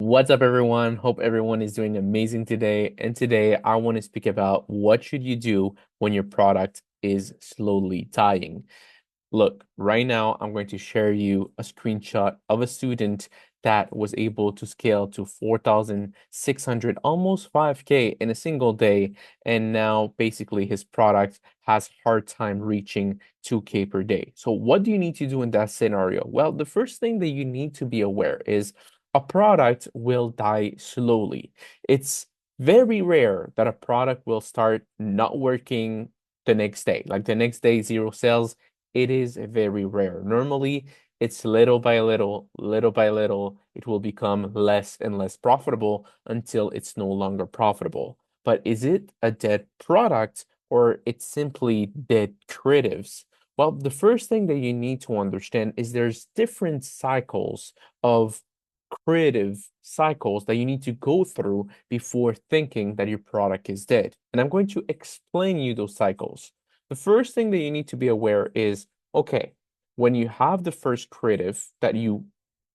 What's up, everyone? Hope everyone is doing amazing today. And today I want to speak about what should you do when your product is slowly dying. Look, right now I'm going to share you a screenshot of a student that was able to scale to 4,600, almost 5K in a single day. And now basically his product has hard time reaching 2K per day. So what do you need to do in that scenario? Well, the first thing that you need to be aware is a product will die slowly. It's very rare that a product will start not working the next day. Like the next day, zero sales. It is very rare. Normally, it's little by little by little, it will become less and less profitable until it's no longer profitable. But is it a dead product or it's simply dead creatives? Well, the first thing that you need to understand is there's different cycles of creative cycles that you need to go through before thinking that your product is dead. And I'm going to explain you those cycles. The first thing that you need to be aware is, okay, when you have the first creative that you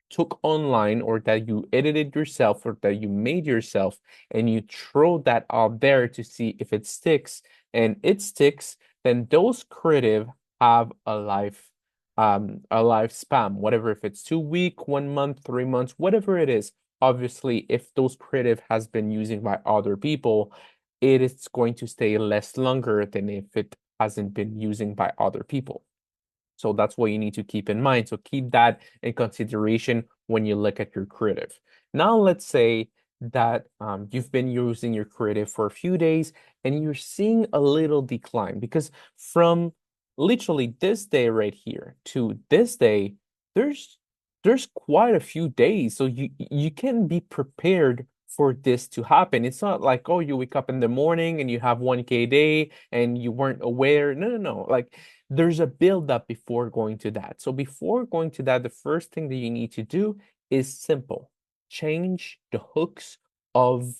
took online or that you edited yourself or that you made yourself and you throw that out there to see if it sticks and it sticks, then those creative have a lifespan, whatever, if it's 2 week, 1 month, 3 months, whatever it is. Obviously, if those creative has been used by other people, it is going to stay less longer than if it hasn't been using by other people. So that's what you need to keep in mind. So keep that in consideration when you look at your creative. Now, let's say that you've been using your creative for a few days and you're seeing a little decline because from literally this day right here to this day, there's quite a few days. So you can be prepared for this to happen. It's not like, oh, you wake up in the morning and you have 1K day and you weren't aware. No, no, no. Like there's a build up before going to that. So before going to that, the first thing that you need to do is simple. Change the hooks of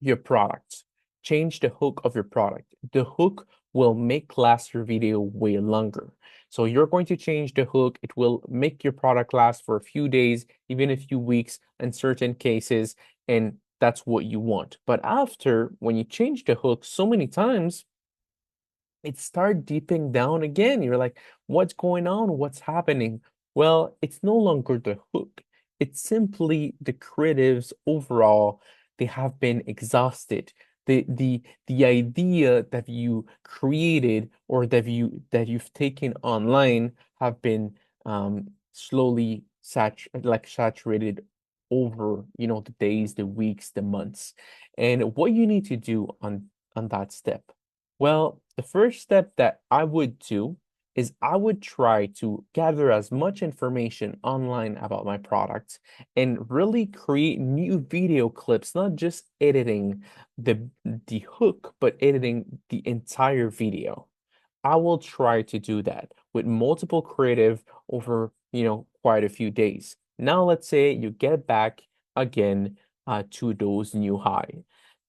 your product. Change the hook of your product. The hook will make last your video way longer. So you're going to change the hook. It will make your product last for a few days, even a few weeks in certain cases, and that's what you want. But after, when you change the hook so many times, it start deeping down again. You're like, what's going on? What's happening? Well, it's no longer the hook. It's simply the creatives overall. They have been exhausted. The idea that you created or that you've taken online have been slowly saturated over, the days, the weeks, the months. And what you need to do on that step. Well, the first step that I would do is I would try to gather as much information online about my products and really create new video clips, not just editing the hook, but editing the entire video. I will try to do that with multiple creative over, quite a few days. Now, let's say you get back again to those new high.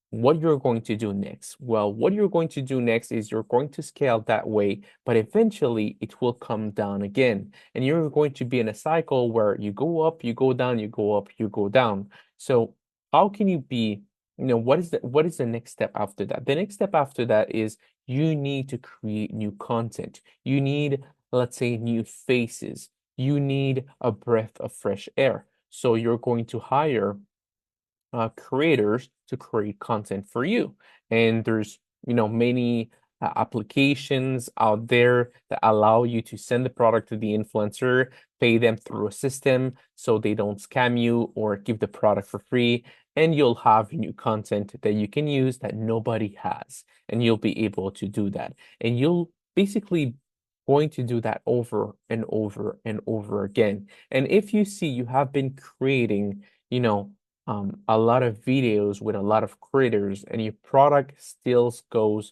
What you're going to do next? Well, what you're going to do next is you're going to scale that way, but eventually it will come down again. And you're going to be in a cycle where you go up, you go down, you go up, you go down. So how can you be, what is the next step after that? The next step after that is you need to create new content. You need, let's say, new faces. You need a breath of fresh air. So you're going to hire creators to create content for you. And there's, many applications out there that allow you to send the product to the influencer, pay them through a system so they don't scam you or give the product for free. And you'll have new content that you can use that nobody has. And you'll be able to do that. And you'll basically going to do that over and over and over again. And if you see you have been creating, a lot of videos with a lot of creators and your product still goes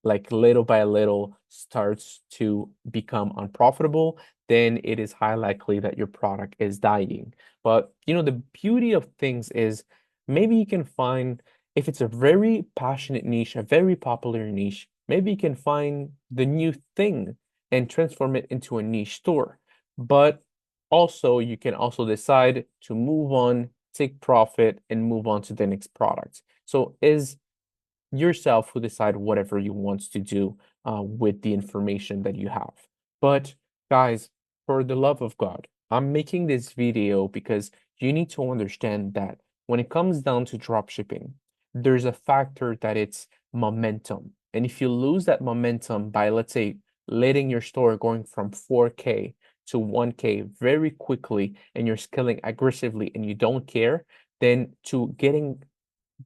like little by little starts to become unprofitable, then it is high likely that your product is dying. But the beauty of things is maybe you can find, if it's a very passionate niche, a very popular niche, maybe you can find the new thing and transform it into a niche store. But also you can also decide to move on, take profit, and move on to the next product. So is yourself who decide whatever you want to do with the information that you have. But guys, for the love of God, I'm making this video because you need to understand that when it comes down to dropshipping, there's a factor that it's momentum. And if you lose that momentum by, let's say, letting your store going from 4K to 1K very quickly and you're scaling aggressively and you don't care, then to getting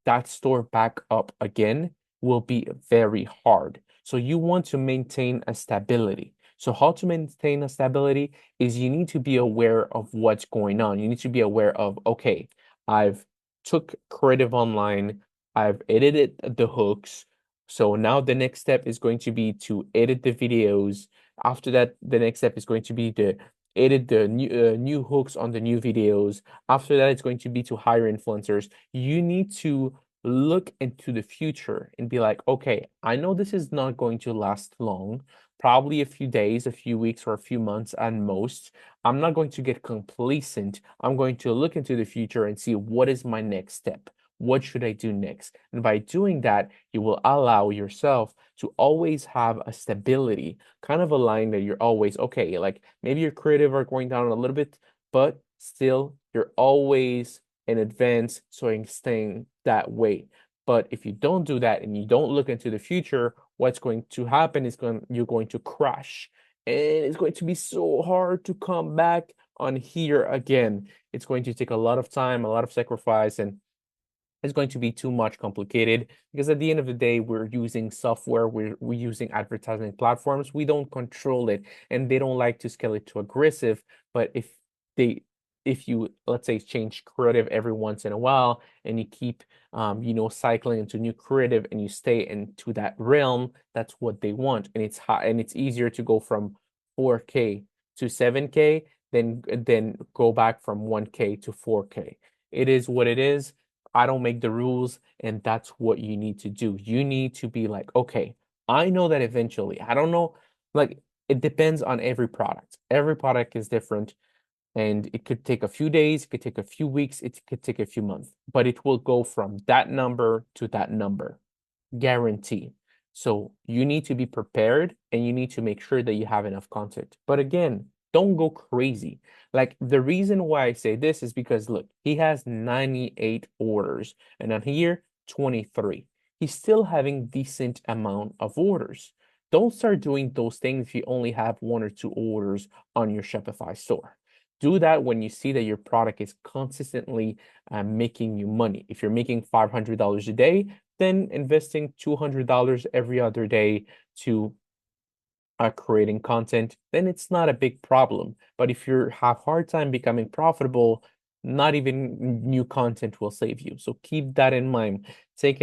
that store back up again will be very hard. So you want to maintain a stability. So how to maintain a stability is you need to be aware of what's going on. You need to be aware of, okay, I've took creative online, I've edited the hooks. So now the next step is going to be to edit the videos. After that, the next step is going to be to edit the new hooks on the new videos. After that, it's going to be to hire influencers. You need to look into the future and be like, okay, I know this is not going to last long, probably a few days, a few weeks, or a few months at most. I'm not going to get complacent. I'm going to look into the future and see what is my next step. What should I do next? And by doing that, you will allow yourself to always have a stability, kind of a line that you're always okay. Like maybe your creative are going down a little bit, but still you're always in advance, so you're staying that way. But if you don't do that and you don't look into the future, what's going to happen is you're going to crash. And it's going to be so hard to come back on here again. It's going to take a lot of time, a lot of sacrifice, and it's going to be too much complicated because at the end of the day, we're using software, we're using advertising platforms, we don't control it, and they don't like to scale it too aggressive. But they if you, let's say, change creative every once in a while and you keep cycling into new creative and you stay into that realm, that's what they want. And it's high, and it's easier to go from 4K to 7K than go back from 1K to 4K. It is what it is. I don't make the rules, and that's what you need to do. You need to be like, okay, I know that eventually, I don't know, like it depends on every product. Every product is different, and it could take a few days, it could take a few weeks, it could take a few months, but it will go from that number to that number, guarantee. So you need to be prepared and you need to make sure that you have enough content. But again, don't go crazy. Like the reason why I say this is because look, he has 98 orders and on here 23. He's still having decent amount of orders. Don't start doing those things if you only have one or two orders on your Shopify store. Do that when you see that your product is consistently making you money. If you're making $500 a day, then investing $200 every other day to creating content, then it's not a big problem. But if you have hard time becoming profitable, not even new content will save you. So keep that in mind. Take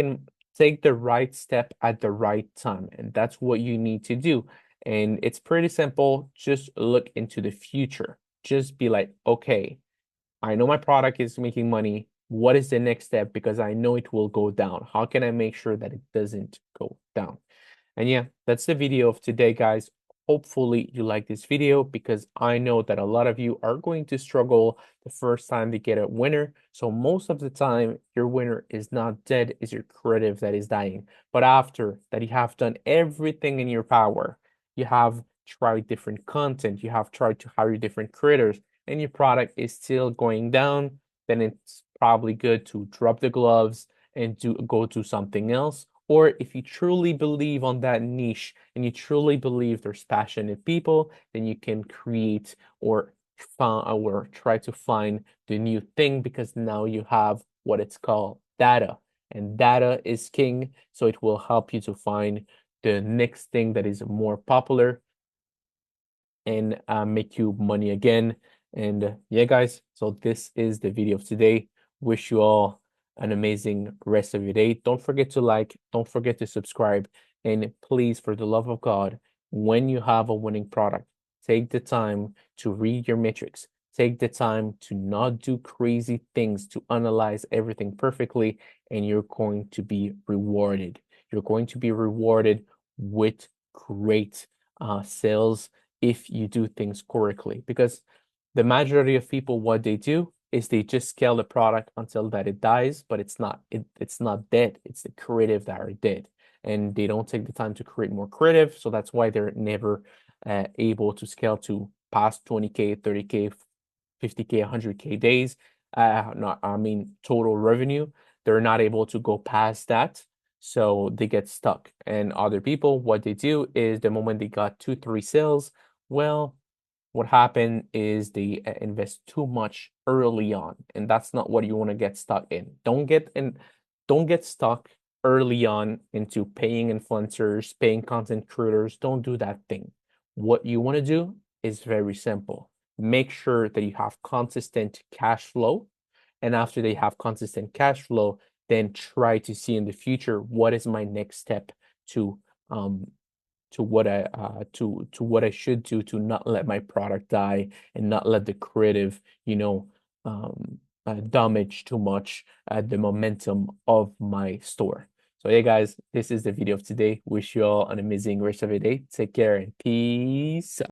the right step at the right time, and that's what you need to do. And it's pretty simple. Just look into the future. Just be like, okay, I know my product is making money. What is the next step? Because I know it will go down. How can I make sure that it doesn't go down? And yeah, that's the video of today, guys. Hopefully you like this video because I know that a lot of you are going to struggle the first time to get a winner. So most of the time, your winner is not dead, it's your creative that is dying. But after that, you have done everything in your power. You have tried different content, you have tried to hire different creators, and your product is still going down, then it's probably good to drop the gloves and to go to something else. Or if you truly believe on that niche and you truly believe there's passionate people, then you can create or try to find the new thing because now you have what it's called data. And data is king, so it will help you to find the next thing that is more popular and make you money again. And yeah, guys, so this is the video of today. Wish you all an amazing rest of your day. Don't forget to like, don't forget to subscribe, and please, for the love of God, when you have a winning product, take the time to read your metrics. Take the time to not do crazy things, to analyze everything perfectly, and you're going to be rewarded. You're going to be rewarded with great sales if you do things correctly. Because the majority of people, what they do, is they just scale the product until that it dies, but it's not dead. It's the creative that are dead, and they don't take the time to create more creative. So that's why they're never able to scale to past 20K, 30K, 50K, 100K days. Not, I mean, total revenue. They're not able to go past that. So they get stuck. And other people, what they do is the moment they got 2, 3 sales, well, what happened is they invest too much early on, and that's not what you want to get stuck in. Don't get stuck early on into paying influencers, paying content creators. Don't do that thing. What you want to do is very simple. Make sure that you have consistent cash flow, and after they have consistent cash flow, then try to see in the future what is my next step to um to what I should do to not let my product die and not let the creative, damage too much the momentum of my store. So hey guys, this is the video of today. Wish you all an amazing rest of your day. Take care and peace out.